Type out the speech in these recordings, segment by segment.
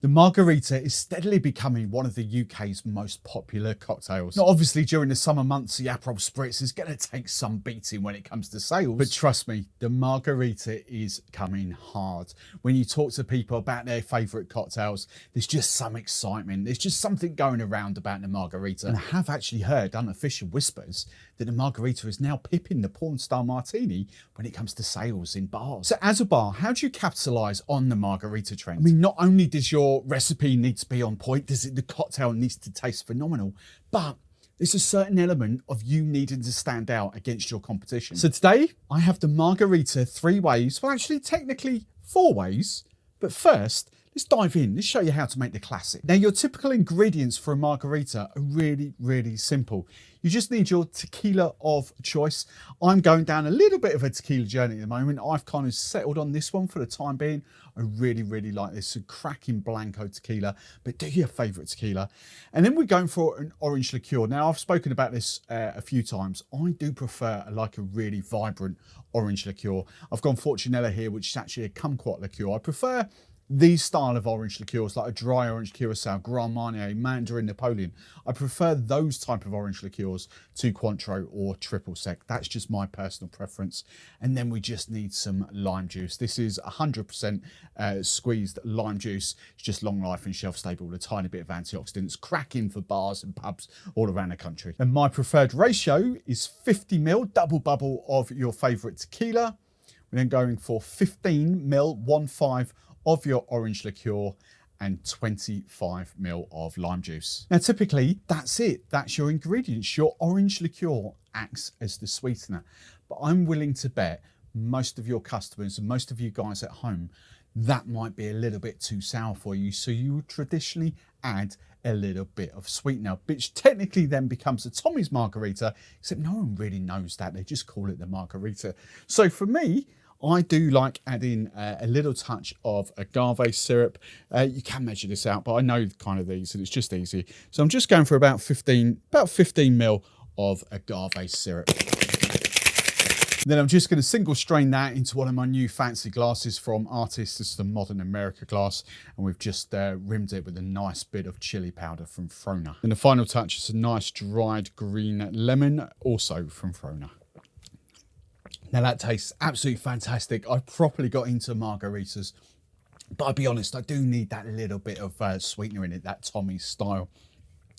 The Margarita is steadily becoming one of the UK's most popular cocktails. Now, obviously, during the summer months, the Aperol Spritz is going to take some beating when it comes to sales. But trust me, the Margarita is coming hard. When you talk to people about their favourite cocktails, there's just some excitement. There's just something going around about the Margarita. And I have actually heard unofficial whispers that the Margarita is now pipping the porn star martini when it comes to sales in bars. So as a bar, how do you capitalise on the Margarita trend? I mean, not only does your recipe need to be on point, the cocktail needs to taste phenomenal, but there's a certain element of you needing to stand out against your competition. So today I have the Margarita 3 ways, well actually technically 4 ways, but first let's dive in. Let's show you how to make the classic. Now, your typical ingredients for a margarita are really, really simple. You just need your tequila of choice. I'm going down a little bit of a tequila journey at the moment. I've kind of settled on this one for the time being. I really, really like this. A cracking Blanco Tequila, but do your favorite tequila. And then we're going for an orange liqueur. Now, I've spoken about this a few times. I do prefer like a really vibrant orange liqueur. I've gone Fortunella here, which is actually a kumquat liqueur. I prefer these style of orange liqueurs, like a dry orange curacao, Grand Marnier, Mandarin Napoleon. I prefer those type of orange liqueurs to Cointreau or triple sec. That's just my personal preference. And then we just need some lime juice. This is 100% squeezed lime juice. It's just long life and shelf stable with a tiny bit of antioxidants, cracking for bars and pubs all around the country. And my preferred ratio is 50 ml, double bubble of your favorite tequila. We're then going for 15 ml, 1.5 of your orange liqueur and 25 ml of lime juice. Now, typically that's it. That's your ingredients. Your orange liqueur acts as the sweetener, but I'm willing to bet most of your customers and most of you guys at home, that might be a little bit too sour for you. So you would traditionally add a little bit of sweetener, which technically then becomes a Tommy's Margarita, except no one really knows that. They just call it the Margarita. So for me, I do like adding a little touch of agave syrup. You can measure this out, but I know kind of these and it's just easy. So I'm just going for about 15 ml of agave syrup. Then I'm just going to single strain that into one of my new fancy glasses from Artist. This is the Modern America glass, and we've just rimmed it with a nice bit of chili powder from Frona. And the final touch is a nice dried green lemon, also from Frona. Now that tastes absolutely fantastic. I've properly got into margaritas, but I'll be honest, I do need that little bit of sweetener in it, that Tommy's style.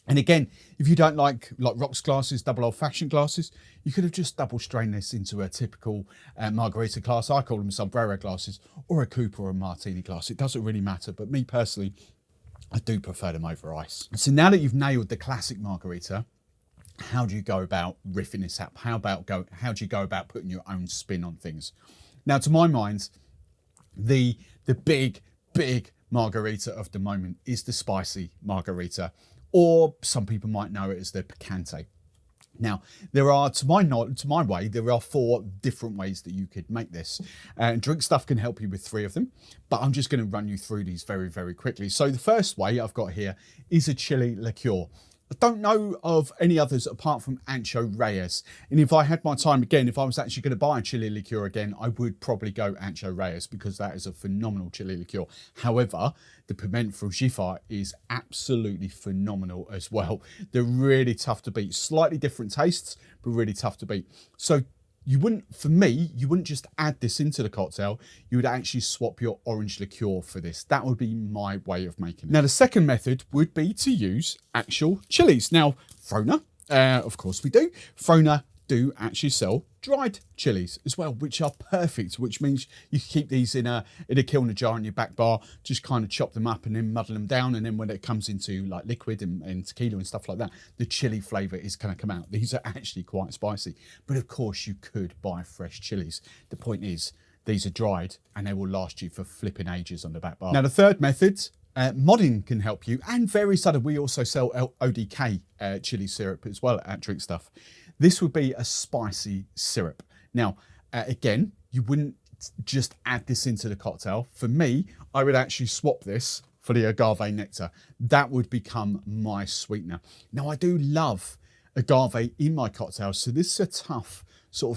And again, if you don't like rocks glasses, double old-fashioned glasses, you could have just double strained this into a typical margarita glass. I call them sombrero glasses, or a coupe or a martini glass. It doesn't really matter, but me personally, I do prefer them over ice. So now that you've nailed the classic margarita, how do you go about riffing this up? How do you go about putting your own spin on things? Now, to my mind, the big margarita of the moment is the spicy margarita, or some people might know it as the picante. Now, there are, to my way, there are 4 different ways that you could make this. And Drinkstuff can help you with 3 of them, but I'm just going to run you through these very, very quickly. So the first way I've got here is a chili liqueur. I don't know of any others apart from Ancho Reyes. And if I had my time again, if I was actually going to buy a chili liqueur again, I would probably go Ancho Reyes because that is a phenomenal chili liqueur. However, the Piment Frugifer is absolutely phenomenal as well. They're really tough to beat. Slightly different tastes, but really tough to beat. So you wouldn't just add this into the cocktail. You would actually swap your orange liqueur for this. That would be my way of making it. Now, the second method would be to use actual chilies. Now, Frona, of course we do. Frona do actually sell dried chilies as well, which are perfect, which means you can keep these in a kiln jar in your back bar, just kind of chop them up and then muddle them down. And then when it comes into like liquid and tequila and stuff like that, the chili flavor is going to come out. These are actually quite spicy, but of course you could buy fresh chilies. The point is these are dried and they will last you for flipping ages on the back bar. Now, the third method, modding can help you, and various other, we also sell ODK chili syrup as well at Drinkstuff. This would be a spicy syrup. Now, again, you wouldn't just add this into the cocktail. For me, I would actually swap this for the Agave Nectar. That would become my sweetener. Now, I do love agave in my cocktails. So this is a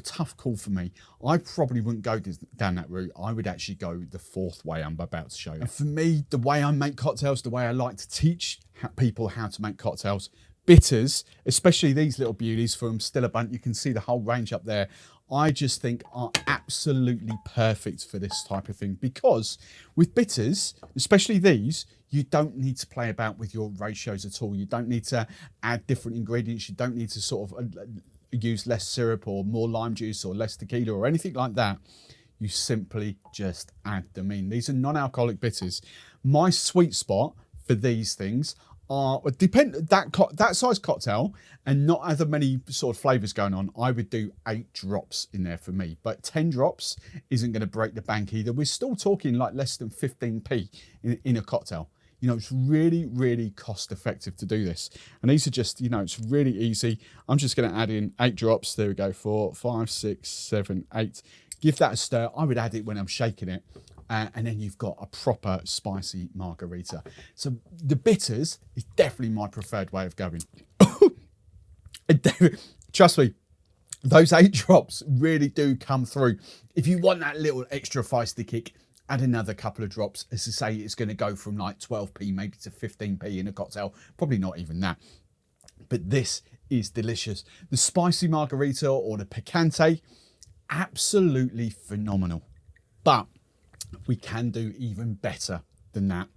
tough call for me. I probably wouldn't go down that route. I would actually go the fourth way I'm about to show you. And for me, the way I make cocktails, the way I like to teach people how to make cocktails, bitters, especially these little beauties from Stillabunt, you can see the whole range up there, I just think are absolutely perfect for this type of thing, because with bitters, especially these, you don't need to play about with your ratios at all. You don't need to add different ingredients. You don't need to sort of use less syrup or more lime juice or less tequila or anything like that. You simply just add them in. These are non-alcoholic bitters. My sweet spot for these things are, that size cocktail and not as many sort of flavors going on, I would do 8 drops in there for me, but 10 drops isn't going to break the bank either. We're still talking like less than 15p in a cocktail. You know, it's really, really cost effective to do this. And these are just, you know, it's really easy. I'm just going to add in 8 drops. There we go. 4, 5, 6, 7, 8. Give that a stir. I would add it when I'm shaking it. And then you've got a proper spicy margarita. So the bitters is definitely my preferred way of going. Trust me, those 8 drops really do come through. If you want that little extra feisty kick, add another couple of drops. As I say, it's going to go from like 12p maybe to 15p in a cocktail. Probably not even that. But this is delicious. The spicy margarita or the picante, absolutely phenomenal. But we can do even better than that.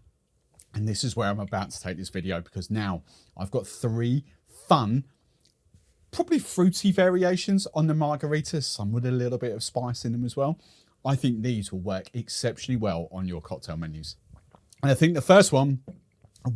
And this is where I'm about to take this video, because now I've got 3 fun, probably fruity variations on the margarita, some with a little bit of spice in them as well. I think these will work exceptionally well on your cocktail menus. And I think the first one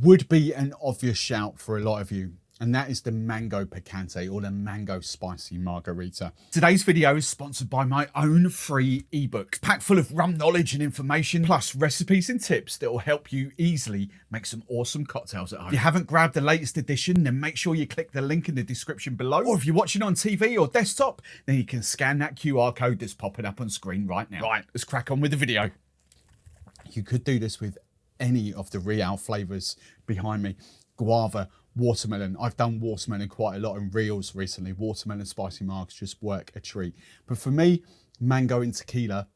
would be an obvious shout for a lot of you, and that is the mango picante or the mango spicy margarita. Today's video is sponsored by my own free ebook, packed full of rum knowledge and information, plus recipes and tips that will help you easily make some awesome cocktails at home. If you haven't grabbed the latest edition, then make sure you click the link in the description below. Or if you're watching on TV or desktop, then you can scan that QR code that's popping up on screen right now. Right, let's crack on with the video. You could do this with any of the Reál flavors behind me. Guava, watermelon. I've done watermelon quite a lot in Reels recently. Watermelon spicy margs just work a treat. But for me, mango and tequila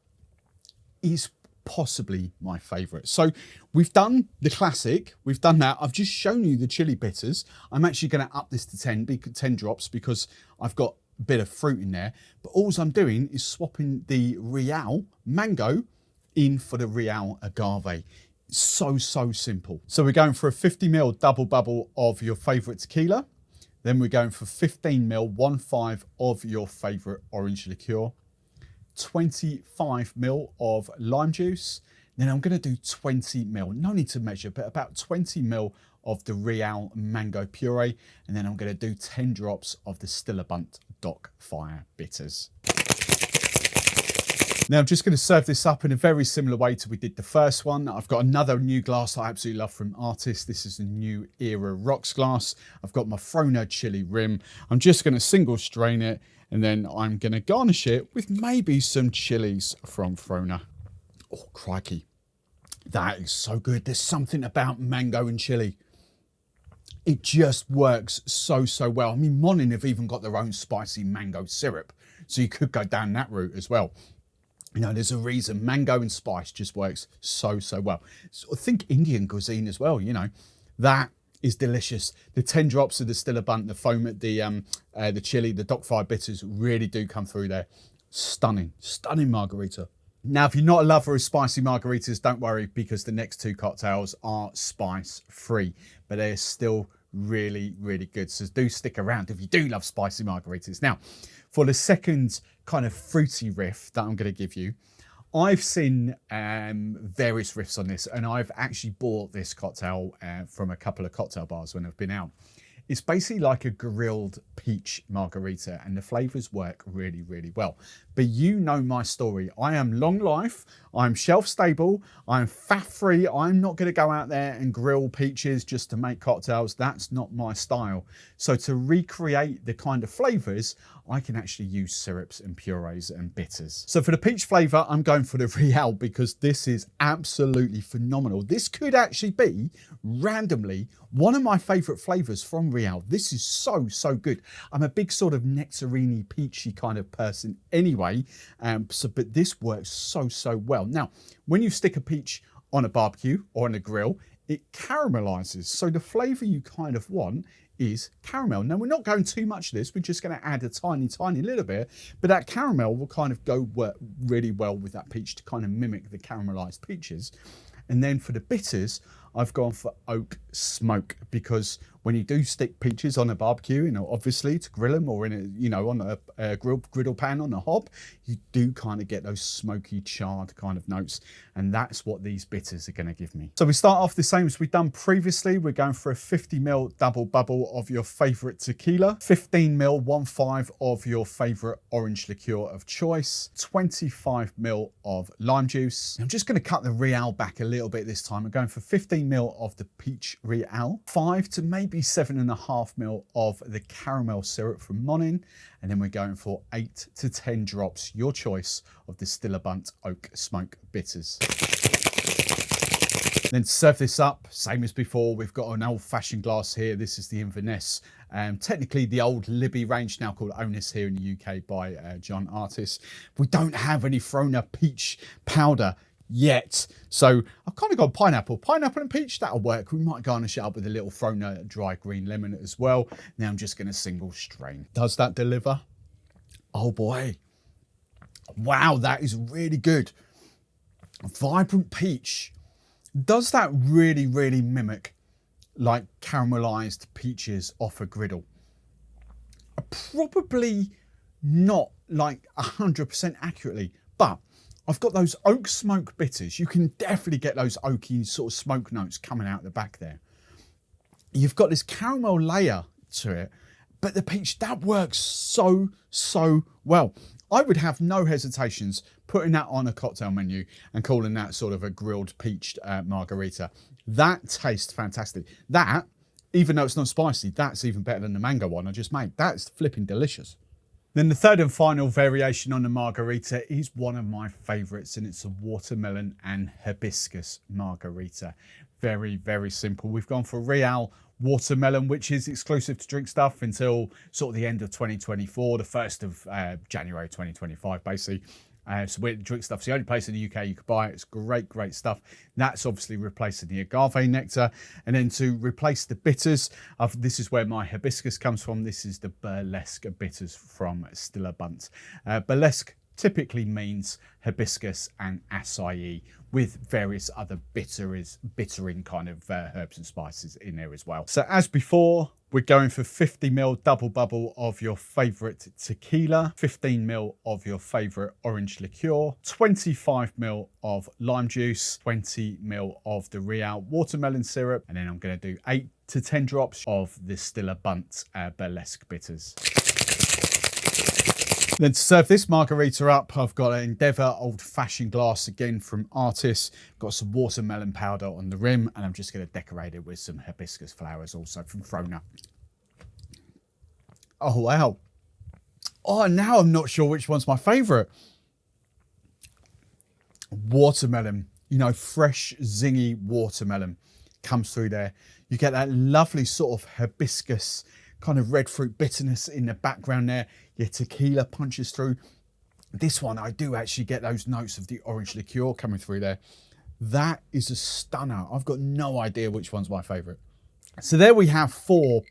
is possibly my favorite. So we've done the classic, we've done that. I've just shown you the chili bitters. I'm actually going to up this to 10 drops because I've got a bit of fruit in there. But all I'm doing is swapping the Reál mango in for the Reál agave. So simple. So we're going for a 50ml double bubble of your favorite tequila. Then we're going for 15ml 1.5 of your favorite orange liqueur. 25ml of lime juice. Then I'm going to do 20ml, no need to measure, but about 20ml of the Reál mango puree. And then I'm going to do 10 drops of the Stillabunt Doc Fire Bitters. Now I'm just going to serve this up in a very similar way to we did the first one. I've got another new glass I absolutely love from Artist. This is a New Era Rocks glass. I've got my Frona Chilli rim. I'm just going to single strain it, and then I'm going to garnish it with maybe some chilies from Frona. Oh, crikey. That is so good. There's something about mango and chili. It just works so well. I mean, Monin have even got their own spicy mango syrup, so you could go down that route as well. You know, there's a reason mango and spice just works so well. So I think Indian cuisine as well, you know, that is delicious. The 10 drops of the Stillabunt, the foam, the chili, the Doc Fire Bitters really do come through there. Stunning margarita. Now, if you're not a lover of spicy margaritas, don't worry, because the next 2 cocktails are spice free, but they're still really good. So do stick around if you do love spicy margaritas. Now, for the second kind of fruity riff that I'm going to give you, I've seen various riffs on this, and I've actually bought this cocktail from a couple of cocktail bars when I've been out. It's basically like a grilled peach margarita, and the flavors work really well. But you know my story. I am long life, I'm shelf stable, I'm fat free. I'm not going to go out there and grill peaches just to make cocktails. That's not my style. So to recreate the kind of flavors, I can actually use syrups and purees and bitters. So for the peach flavor, I'm going for the Reál, because this is absolutely phenomenal. This could actually be randomly one of my favorite flavors from Reál. This is so, so good. I'm a big sort of nectarine peachy kind of person anyway, but this works so, so well. Now, when you stick a peach on a barbecue or on a grill, it caramelizes. So the flavor you kind of want is caramel. Now, we're not going too much of this. We're just going to add a tiny, tiny little bit, but that caramel will kind of go really well with that peach to kind of mimic the caramelized peaches. And then for the bitters, I've gone for oak smoke, because when you do stick peaches on a barbecue, you know, obviously to grill them, or in a, you know, on a griddle pan on a hob, you do kind of get those smoky, charred kind of notes. And that's what these bitters are going to give me. So we start off the same as we've done previously. We're going for a 50ml double bubble of your favorite tequila, 15ml 1.5 of your favorite orange liqueur of choice, 25ml of lime juice. I'm just going to cut the Reál back a little bit this time. I'm going for 15ml of the peach Reál, 5 to maybe 7.5ml of the caramel syrup from Monin, and then we're going for 8 to 10 drops, your choice, of the Stillabunt oak smoke bitters. Then to serve this up, same as before, we've got an old-fashioned glass here. This is the Inverness, technically the old Libby range, now called Onus here in the UK by John Artis. We don't have any Frona peach powder yet, so I've kind of gone pineapple and peach. That'll work. We might garnish it up with a little Frona dry green lemon as well. Now I'm just going to single strain. Does that deliver? Oh boy, wow, that is really good. Vibrant peach. Does that really mimic like caramelized peaches off a griddle? Probably not like 100% accurately, but I've got those oak smoke bitters. You can definitely get those oaky sort of smoke notes coming out the back there. You've got this caramel layer to it, but the peach, that works so, so well. I would have no hesitations putting that on a cocktail menu and calling that sort of a grilled peach margarita. That tastes fantastic. That, even though it's not spicy, that's even better than the mango one I just made. That's flipping delicious. Then the third and final variation on the margarita is one of my favorites, and it's a watermelon and hibiscus margarita. Very simple. We've gone for Reál watermelon, which is exclusive to Drinkstuff until sort of the end of 2024, the 1st of January 2025, basically. So Drinkstuff's the only place in the UK you could buy it. It's great stuff. That's obviously replacing the Agave Nectar. And then to replace the bitters, this is where my hibiscus comes from. This is the Burlesque bitters from Stillabunt. Burlesque typically means hibiscus and acai, with various other bittering kind of herbs and spices in there as well. So as before, we're going for 50ml double bubble of your favorite tequila, 15ml of your favorite orange liqueur, 25ml of lime juice, 20ml of the Reál watermelon syrup, and then I'm going to do 8 to 10 drops of the Stillabunt Burlesque bitters. Then to serve this margarita up, I've got an Endeavour old-fashioned glass again from Artis. Got some watermelon powder on the rim, and I'm just going to decorate it with some hibiscus flowers also from Frona. Oh wow. Oh, now I'm not sure which one's my favourite. Watermelon, you know, fresh zingy watermelon comes through there. You get that lovely sort of hibiscus kind of red fruit bitterness in the background there. Your tequila punches through. This one, I do actually get those notes of the orange liqueur coming through there. That is a stunner. I've got no idea which one's my favorite. So there we have 4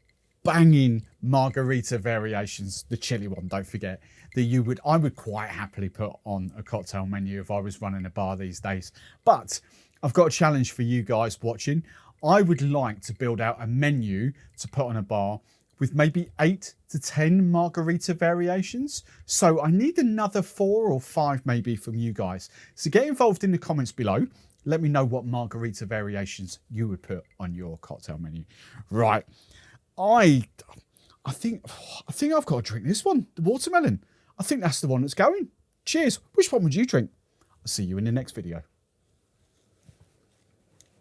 banging margarita variations. The chili one, don't forget, that I would quite happily put on a cocktail menu if I was running a bar these days. But I've got a challenge for you guys watching. I would like to build out a menu to put on a bar with maybe 8 to 10 margarita variations. So I need another 4 or 5 maybe from you guys. So get involved in the comments below. Let me know what margarita variations you would put on your cocktail menu. Right, I think I've got to drink this one, the watermelon. I think that's the one that's going. Cheers. Which one would you drink? I'll see you in the next video.